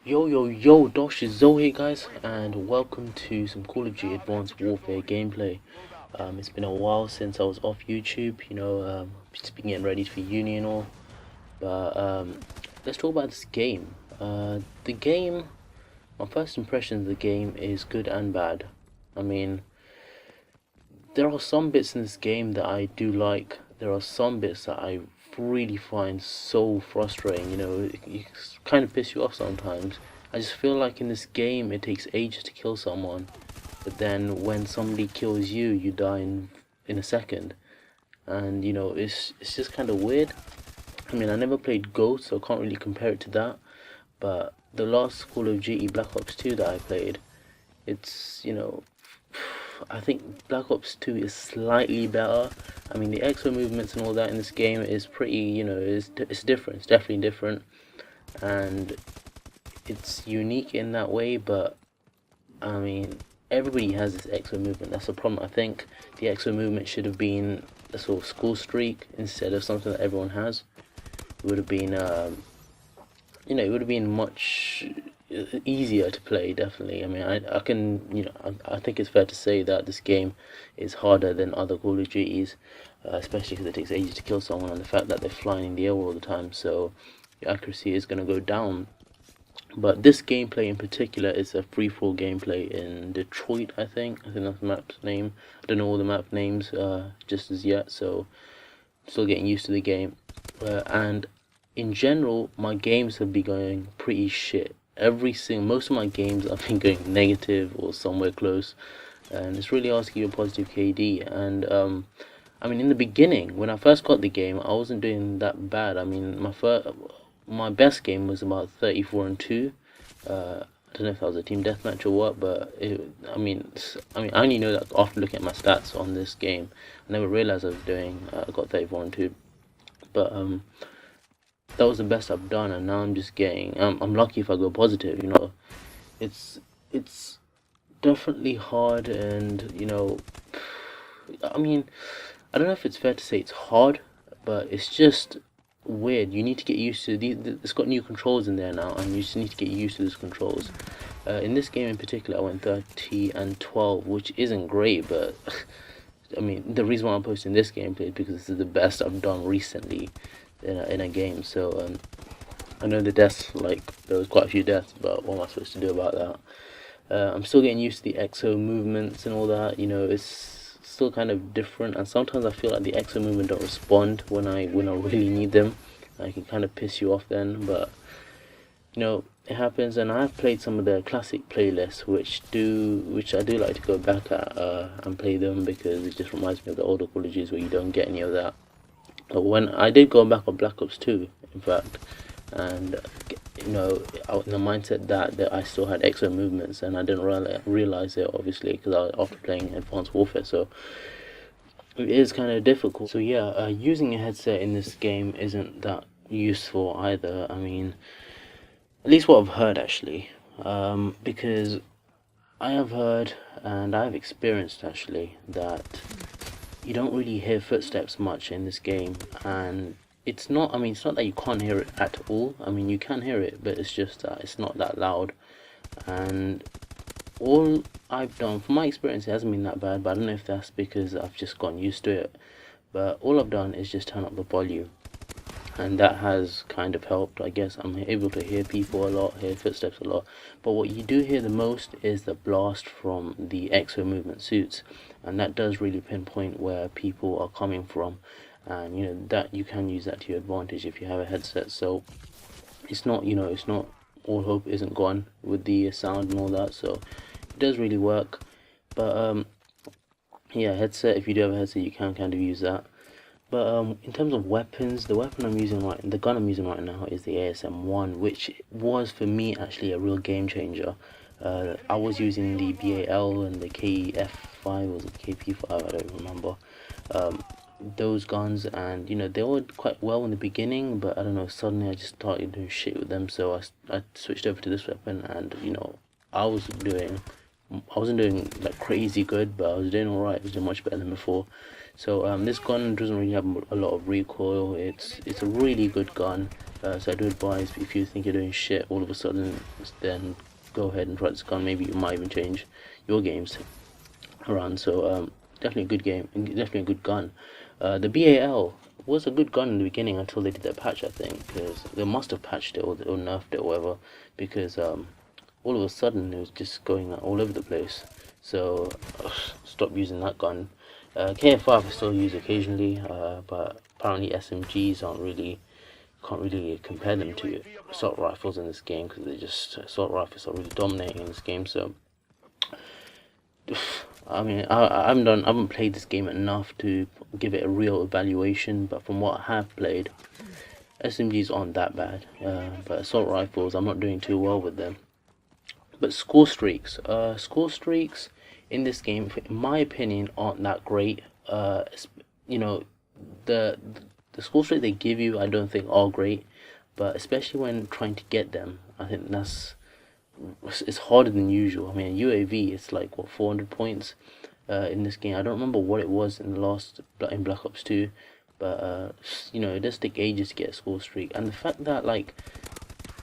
Yo, Darshzo here, guys, and welcome to some Call of Duty Advanced Warfare gameplay. It's been a while since I was off YouTube, just been getting ready for uni and all. But let's talk about this game. The game, my first impression of the game is good and bad. I mean, there are some bits in this game that I do like. There are some bits that I really find so frustrating. It kind of piss you off sometimes. I just feel like in this game it takes ages to kill someone, but then when somebody kills you, you die in a second, and it's just kind of weird. I mean, I never played Ghost, so I can't really compare it to that. But the last Call of Duty Black Ops 2 that I played, it's I think Black Ops 2 is slightly better. I mean, the exo movements and all that in this game is pretty, it's different. It's definitely different, and it's unique in that way. But I mean, everybody has this exo movement. That's the problem. I think the exo movement should have been a sort of school streak instead of something that everyone has. It would have been, it would have been much easier to play, definitely. I mean, I can, I think it's fair to say that this game is harder than other Call of Duties, especially because it takes ages to kill someone, and the fact that they're flying in the air all the time, so your accuracy is going to go down. But this gameplay in particular is a free-for-all gameplay in Detroit, I think. I think that's the map's name. I don't know all the map names just as yet, so still getting used to the game. And in general, my games have been going pretty shit. Most of my games I've been going negative or somewhere close, and it's really hard to keep a positive KD. And I mean, in the beginning, when I first got the game, I wasn't doing that bad. I mean, my best game was about 34-2. I don't know if that was a team deathmatch or what, but I mean, I only know that after looking at my stats on this game. I never realized I was doing. I got 34-2, but that was the best I've done, and now I'm just getting. I'm lucky if I go positive. It's definitely hard, and I mean, I don't know if it's fair to say it's hard, but it's just weird. You need to get used to these. It's got new controls in there now, and you just need to get used to these controls. In this game in particular, I went 30-12, which isn't great, but I mean, the reason why I'm posting this gameplay is because this is the best I've done recently in a game. So I know the deaths, like there was quite a few deaths, but what am I supposed to do about that? I'm still getting used to the exo movements and all that. It's still kind of different, and sometimes I feel like the exo movement don't respond when I really need them. I can kind of piss you off then, but it happens. And I've played some of the classic playlists, which I do like to go back at and play them, because it just reminds me of the older Call of Duties where you don't get any of that. But when I did go back on Black Ops 2, in fact, and I was in the mindset that I still had extra movements, and I didn't realize it, obviously, because I was after playing Advanced Warfare, so it is kind of difficult. So yeah, using a headset in this game isn't that useful either. I mean, at least what I've heard, actually, because I have heard and I've experienced actually that you don't really hear footsteps much in this game, and it's not, I mean, it's not that you can't hear it at all. I mean, you can hear it, but it's just that it's not that loud. And all I've done, from my experience, it hasn't been that bad, but I don't know if that's because I've just gotten used to it. But all I've done is just turn up the volume, and that has kind of helped. I guess I'm able to hear people a lot, hear footsteps a lot. But what you do hear the most is the blast from the exo movement suits, and that does really pinpoint where people are coming from. And that you can use that to your advantage if you have a headset. So it's not, it's not all hope isn't gone with the sound and all that. So it does really work. But yeah, headset, if you do have a headset, you can kind of use that. But in terms of weapons, the gun I'm using right now is the ASM-1, which was for me actually a real game changer. I was using the BAL and the KF5, or the KP5, I don't remember. Those guns, and they were quite well in the beginning, but I don't know, suddenly I just started doing shit with them, so I switched over to this weapon, and I wasn't doing like crazy good, but I was doing alright. I was doing much better than before. So this gun doesn't really have a lot of recoil. It's a really good gun. So I do advise, if you think you're doing shit all of a sudden, then go ahead and try this gun. Maybe you might even change your games around. So definitely a good game, and definitely a good gun. The BAL was a good gun in the beginning until they did that patch, I think, because they must have patched it or nerfed it or whatever, because all of a sudden it was just going all over the place. So stop using that gun. KF5 I still use occasionally, but apparently SMGs can't really compare them to assault rifles in this game, because assault rifles are really dominating in this game. So I mean, I haven't played this game enough to give it a real evaluation, but from what I have played, SMGs aren't that bad. But assault rifles, I'm not doing too well with them. But score streaks in this game, in my opinion, aren't that great. You know, the the score streak they give you, I don't think are great. But especially when trying to get them, I think it's harder than usual. I mean, UAV, it's like what, 400 points in this game. I don't remember what it was in in Black Ops 2, but it does take ages to get a score streak, and the fact that like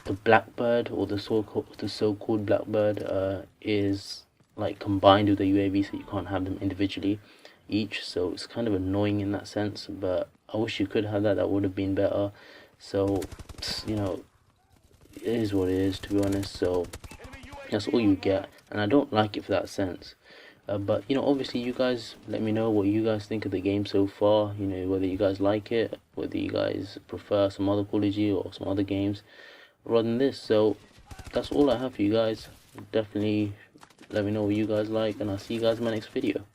the Blackbird, or the so-called Blackbird, is like combined with the UAV, so you can't have them individually each. So it's kind of annoying in that sense. But I wish you could have that. That would have been better. So it is what it is, to be honest. So that's all you get, and I don't like it for that sense. But obviously, you guys let me know what you guys think of the game so far. Whether you guys like it, whether you guys prefer some other Call of Duty or some other games rather than this. So that's all I have for you guys. Definitely let me know what you guys like, and I'll see you guys in my next video.